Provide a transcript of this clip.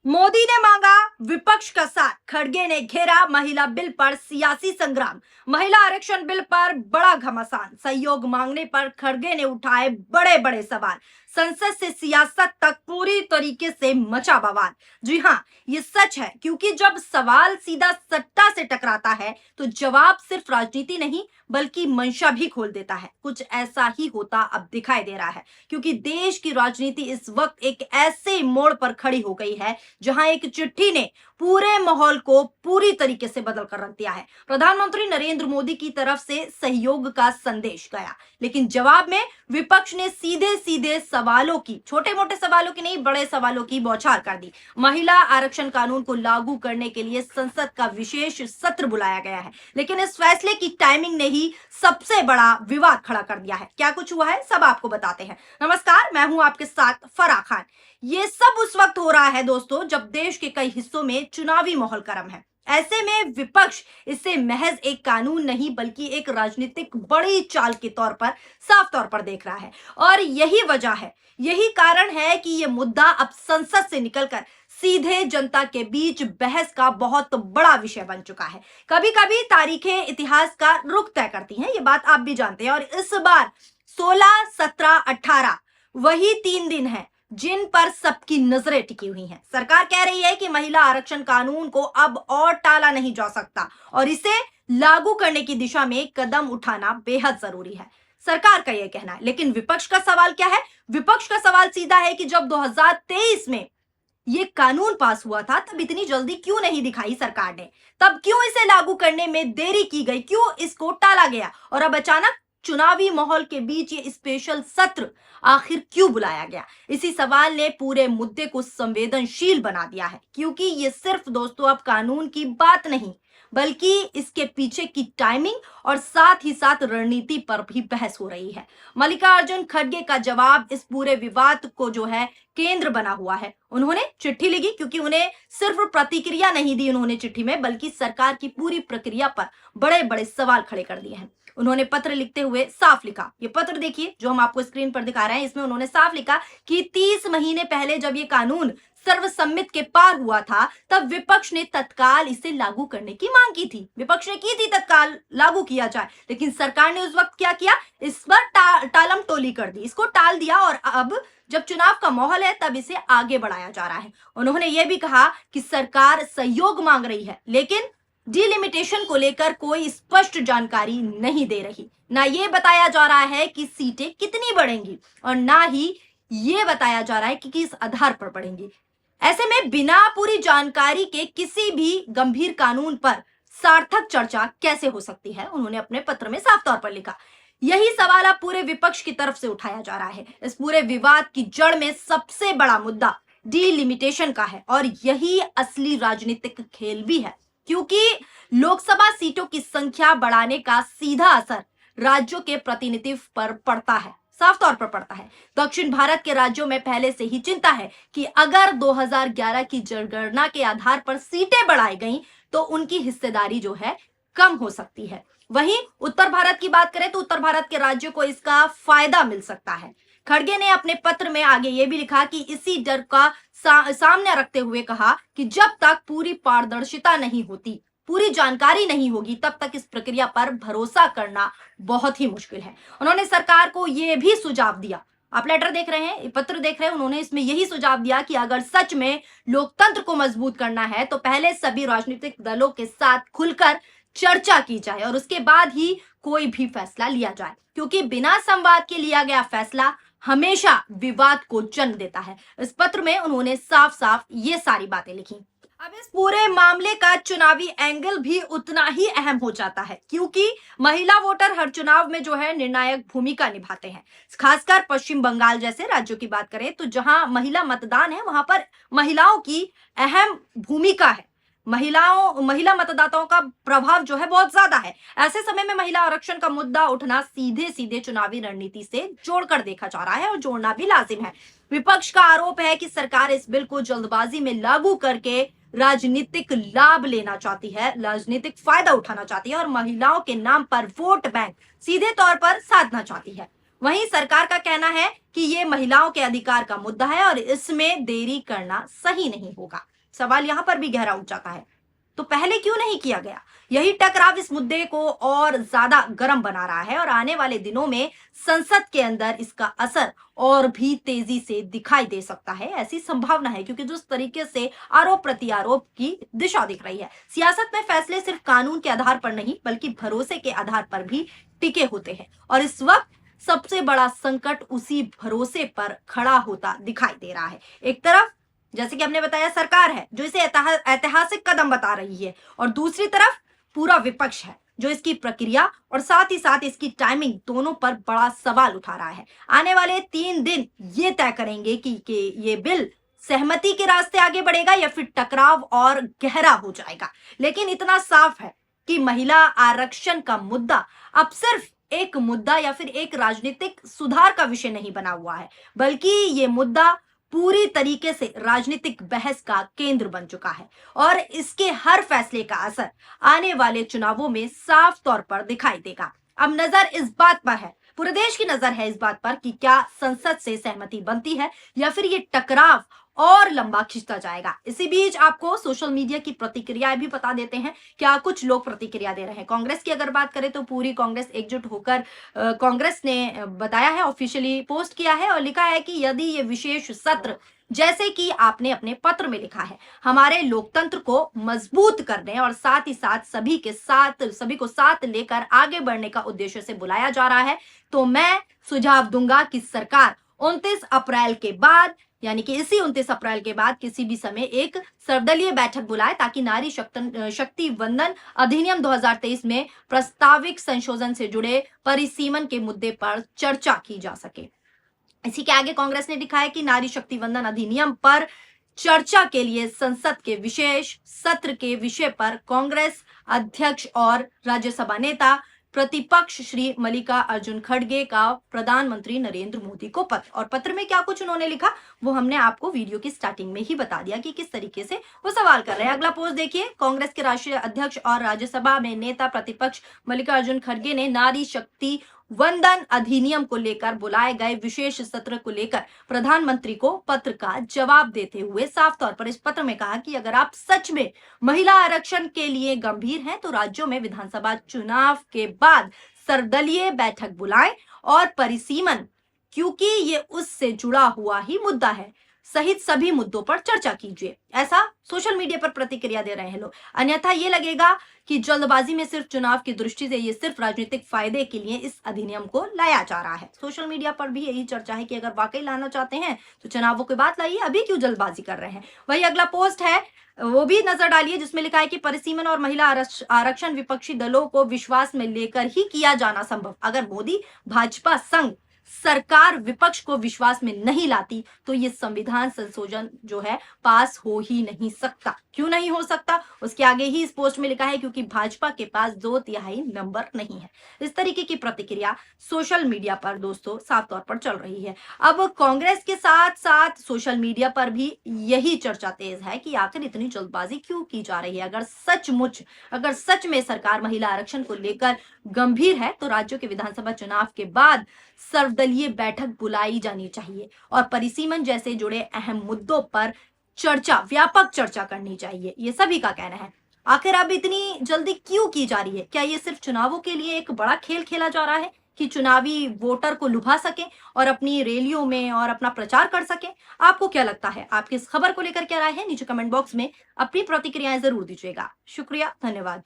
मोदी ने मांगा विपक्ष का साथ, खड़गे ने घेरा महिला बिल पर सियासी संग्राम। महिला आरक्षण बिल पर बड़ा घमासान, सहयोग मांगने पर खड़गे ने उठाए बड़े बड़े सवाल। संसद से सियासत तक पूरी तरीके से मचा बवाल। जी हाँ, ये सच है, क्योंकि जब सवाल सीधा सत्ता से टकराता है तो जवाब सिर्फ राजनीति नहीं बल्कि मंशा भी खोल देता है। कुछ ऐसा ही होता अब दिखाई दे रहा है, क्योंकि देश की राजनीति इस वक्त एक ऐसे मोड़ पर खड़ी हो गई है जहां एक चिट्ठी ने पूरे माहौल को पूरी तरीके से बदल कर रख दिया है। प्रधानमंत्री नरेंद्र मोदी की तरफ से सहयोग का संदेश गया, लेकिन जवाब में विपक्ष ने सीधे सीधे सवालों की, छोटे मोटे सवालों की नहीं, बड़े सवालों की बौछार कर दी। महिला आरक्षण कानून को लागू करने के लिए संसद का विशेष सत्र बुलाया गया है, लेकिन इस फैसले की टाइमिंग ने ही सबसे बड़ा विवाद खड़ा कर दिया है। क्या कुछ हुआ है, सब आपको बताते हैं। नमस्कार, मैं हूं आपके साथ फराह खान। ये सब उस वक्त हो रहा है दोस्तों जब देश के कई हिस्सों में चुनावी माहौल गर्म है। ऐसे में विपक्ष इसे महज एक कानून नहीं बल्कि एक राजनीतिक बड़ी चाल के तौर पर, साफ तौर पर देख रहा है। और यही वजह है, यही कारण है कि ये मुद्दा अब संसद से निकलकर सीधे जनता के बीच बहस का बहुत बड़ा विषय बन चुका है। कभी कभी तारीखें इतिहास का रुख तय करती हैं, ये बात आप भी जानते हैं। और इस बार 16, 17, 18 वही 3 दिन है जिन पर सबकी नजरें टिकी हुई हैं। सरकार कह रही है कि महिला आरक्षण कानून को अब और टाला नहीं जा सकता और इसे लागू करने की दिशा में कदम उठाना बेहद जरूरी है। सरकार का यह कहना है, लेकिन विपक्ष का सवाल क्या है? विपक्ष का सवाल सीधा है कि जब 2023 में ये कानून पास हुआ था तब इतनी जल्दी क्यों नहीं दिखाई सरकार ने? तब क्यों इसे लागू करने में देरी की गई? क्यों इसको टाला गया? और अब अचानक चुनावी माहौल के बीच ये स्पेशल सत्र आखिर क्यों बुलाया गया? इसी सवाल ने पूरे मुद्दे को संवेदनशील बना दिया है, क्योंकि ये सिर्फ दोस्तों अब कानून की बात नहीं बल्कि इसके पीछे की टाइमिंग और साथ ही साथ रणनीति पर भी बहस हो रही है। मल्लिकार्जुन खड़गे का जवाब इस पूरे विवाद को जो है केंद्र बना हुआ है। उन्होंने चिट्ठी लिखी, क्योंकि उन्हें सिर्फ प्रतिक्रिया नहीं दी उन्होंने चिट्ठी में, बल्कि सरकार की पूरी प्रक्रिया पर बड़े बड़े सवाल खड़े कर दिए हैं। उन्होंने पत्र लिखते हुए साफ लिखा, ये पत्र देखिए जो हम आपको स्क्रीन पर दिखा रहे हैं, इसमें उन्होंने साफ लिखा कि 30 महीने पहले जब ये कानून सर्वसम्मति के पार हुआ था तब विपक्ष ने तत्काल इसे लागू करने की मांग की थी। विपक्ष ने की थी तत्काल लागू किया जाए, लेकिन सरकार ने उस वक्त क्या किया? इस पर टालम टोली कर दी, इसको टाल दिया और अब जब चुनाव का माहौल है तब इसे आगे बढ़ाया जा रहा है। उन्होंने यह भी कहा कि सरकार सहयोग मांग रही है, लेकिन डिलिमिटेशन को लेकर कोई स्पष्ट जानकारी नहीं दे रही। ना ये बताया जा रहा है कि सीटें कितनी बढ़ेंगी और ना ही ये बताया जा रहा है कि किस आधार पर बढ़ेंगी। ऐसे में बिना पूरी जानकारी के किसी भी गंभीर कानून पर सार्थक चर्चा कैसे हो सकती है? उन्होंने अपने पत्र में साफ तौर पर लिखा। यही सवाल अब पूरे विपक्ष की तरफ से उठाया जा रहा है। इस पूरे विवाद की जड़ में सबसे बड़ा मुद्दा डिलिमिटेशन का है और यही असली राजनीतिक खेल भी है, क्योंकि लोकसभा सीटों की संख्या बढ़ाने का सीधा असर राज्यों के प्रतिनिधित्व पर पड़ता है, साफ तौर पर पड़ता है। दक्षिण भारत के राज्यों में पहले से ही चिंता है कि अगर 2011 की जनगणना के आधार पर सीटें बढ़ाई गई तो उनकी हिस्सेदारी जो है कम हो सकती है। वहीं उत्तर भारत की बात करें तो उत्तर भारत के राज्यों को इसका फायदा मिल सकता है। खड़गे ने अपने पत्र में आगे ये भी लिखा कि इसी डर का सामने रखते हुए कहा कि जब तक पूरी पारदर्शिता नहीं होती, पूरी जानकारी नहीं होगी, तब तक इस प्रक्रिया पर भरोसा करना बहुत ही मुश्किल है। उन्होंने सरकार को यह भी सुझाव दिया, आप लेटर देख रहे हैं, पत्र देख रहे हैं, उन्होंने इसमें यही सुझाव दिया कि अगर सच में लोकतंत्र को मजबूत करना है तो पहले सभी राजनीतिक दलों के साथ खुलकर चर्चा की जाए और उसके बाद ही कोई भी फैसला लिया जाए, क्योंकि बिना संवाद के लिया गया फैसला हमेशा विवाद को जन्म देता है। इस पत्र में उन्होंने साफ साफ ये सारी बातें लिखी। अब इस पूरे मामले का चुनावी एंगल भी उतना ही अहम हो जाता है, क्योंकि महिला वोटर हर चुनाव में जो है निर्णायक भूमिका निभाते हैं। खासकर पश्चिम बंगाल जैसे राज्यों की बात करें तो जहां महिला मतदान है वहां पर महिलाओं की अहम भूमिका है। महिला मतदाताओं का प्रभाव जो है बहुत ज्यादा है। ऐसे समय में महिला आरक्षण का मुद्दा उठना सीधे सीधे चुनावी रणनीति से जोड़कर देखा जा रहा है और जोड़ना भी लाजिम है। विपक्ष का आरोप है कि सरकार इस बिल को जल्दबाजी में लागू करके राजनीतिक लाभ लेना चाहती है, राजनीतिक फायदा उठाना चाहती है और महिलाओं के नाम पर वोट बैंक सीधे तौर पर साधना चाहती है। वहीं सरकार का कहना है कि ये महिलाओं के अधिकार का मुद्दा है और इसमें देरी करना सही नहीं होगा। सवाल यहां पर भी गहरा उठ जाता है। तो पहले क्यों नहीं किया गया? यही टकराव इस मुद्दे को और ज्यादा गर्म बना रहा है और आने वाले दिनों में संसद के अंदर इसका असर और भी तेजी से दिखाई दे सकता है। ऐसी संभावना है क्योंकि जिस तरीके से आरोप प्रत्यारोप की दिशा दिख रही है, सियासत में फैसले सिर्फ कानून के आधार पर नहीं बल्कि भरोसे के आधार पर भी टिके होते हैं और इस वक्त सबसे बड़ा संकट उसी भरोसे पर खड़ा होता दिखाई दे रहा है। एक तरफ जैसे कि हमने बताया सरकार है जो इसे ऐतिहासिक कदम बता रही है और दूसरी तरफ पूरा विपक्ष है जो इसकी प्रक्रिया और साथ ही साथ इसकी टाइमिंग दोनों पर बड़ा सवाल उठा रहा है। आने वाले 3 दिन ये तय करेंगे कि ये बिल सहमति के रास्ते आगे बढ़ेगा या फिर टकराव और गहरा हो जाएगा। लेकिन इतना साफ है कि महिला आरक्षण का मुद्दा अब सिर्फ एक मुद्दा या फिर एक राजनीतिक सुधार का विषय नहीं बना हुआ है, बल्कि ये मुद्दा पूरी तरीके से राजनीतिक बहस का केंद्र बन चुका है और इसके हर फैसले का असर आने वाले चुनावों में साफ तौर पर दिखाई देगा। अब नजर इस बात पर है, पूरे देश की नजर है इस बात पर कि क्या संसद से सहमति बनती है या फिर ये टकराव और लंबा खिंचता जाएगा। इसी बीच आपको सोशल मीडिया की प्रतिक्रियाएं भी बता देते हैं। क्या कुछ लोग प्रतिक्रिया दे रहे हैं। कांग्रेस की अगर बात करें तो पूरी कांग्रेस एकजुट होकर कांग्रेस ने बताया है, ऑफिशियली पोस्ट किया है और लिखा है कि यदि ये विशेष सत्र जैसे कि आपने अपने पत्र में लिखा है हमारे लोकतंत्र को मजबूत करने और साथ ही साथ सभी को साथ लेकर आगे बढ़ने का उद्देश्य से बुलाया जा रहा है, तो मैं सुझाव दूंगा कि सरकार 29 अप्रैल के बाद यानी कि इसी 29 अप्रैल के बाद किसी भी समय एक सर्वदलीय बैठक बुलाए ताकि नारी शक्ति वंदन अधिनियम 2023 में प्रस्तावित संशोधन से जुड़े परिसीमन के मुद्दे पर चर्चा की जा सके। इसी के आगे कांग्रेस ने लिखा है कि नारी शक्ति वंदन अधिनियम पर चर्चा के लिए संसद के विशेष सत्र के विषय पर कांग्रेस अध्यक्ष और राज्यसभा नेता प्रतिपक्ष श्री मल्लिका अर्जुन खड़गे का प्रधानमंत्री नरेंद्र मोदी को पत्र। और पत्र में क्या कुछ उन्होंने लिखा वो हमने आपको वीडियो की स्टार्टिंग में ही बता दिया कि किस तरीके से वो सवाल कर रहे हैं। अगला पोस्ट देखिए, कांग्रेस के राष्ट्रीय अध्यक्ष और राज्यसभा में नेता प्रतिपक्ष मल्लिका अर्जुन खड़गे ने नारी शक्ति वंदन अधिनियम को लेकर बुलाए गए विशेष सत्र को लेकर प्रधानमंत्री को पत्र का जवाब देते हुए साफ तौर पर इस पत्र में कहा कि अगर आप सच में महिला आरक्षण के लिए गंभीर हैं तो राज्यों में विधानसभा चुनाव के बाद सर्वदलीय बैठक बुलाएं और परिसीमन, क्योंकि ये उससे जुड़ा हुआ ही मुद्दा है, सहित सभी मुद्दों पर चर्चा कीजिए। ऐसा सोशल मीडिया पर प्रतिक्रिया दे रहे हैं लोग। अन्यथा ये लगेगा कि जल्दबाजी में सिर्फ चुनाव की दृष्टि से ये सिर्फ राजनीतिक फायदे के लिए इस अधिनियम को लाया जा रहा है। सोशल मीडिया पर भी यही चर्चा है कि अगर वाकई लाना चाहते हैं तो चुनावों के बाद लाइए, अभी क्यों जल्दबाजी कर रहे हैं। वही अगला पोस्ट है वो भी नजर डालिए जिसमें लिखा है कि परिसीमन और महिला आरक्षण विपक्षी दलों को विश्वास में लेकर ही किया जाना संभव। अगर मोदी भाजपा संघ सरकार विपक्ष को विश्वास में नहीं लाती तो ये संविधान संशोधन जो है पास हो ही नहीं सकता। क्यों नहीं हो सकता? उसके आगे ही इस पोस्ट में लिखा है क्योंकि भाजपा के पास 2/3 नंबर नहीं है। इस तरीके की प्रतिक्रिया सोशल मीडिया पर दोस्तों साफ तौर पर चल रही है। अब कांग्रेस के साथ साथ सोशल मीडिया पर भी यही चर्चा तेज है कि आखिर इतनी जल्दबाजी क्यों की जा रही है। अगर सच में सरकार महिला आरक्षण को लेकर गंभीर है तो राज्यों के विधानसभा चुनाव के बाद सर्वदलीय बैठक बुलाई जानी चाहिए और परिसीमन जैसे जुड़े अहम मुद्दों पर व्यापक चर्चा करनी चाहिए, ये सभी का कहना है। आखिर अब इतनी जल्दी क्यों की जा रही है? क्या ये सिर्फ चुनावों के लिए एक बड़ा खेल खेला जा रहा है कि चुनावी वोटर को लुभा सके और अपनी रैलियों में और अपना प्रचार कर सके? आपको क्या लगता है? आपकी इस खबर को लेकर क्या राय है? नीचे कमेंट बॉक्स में अपनी प्रतिक्रियाएं जरूर दीजिएगा। शुक्रिया, धन्यवाद।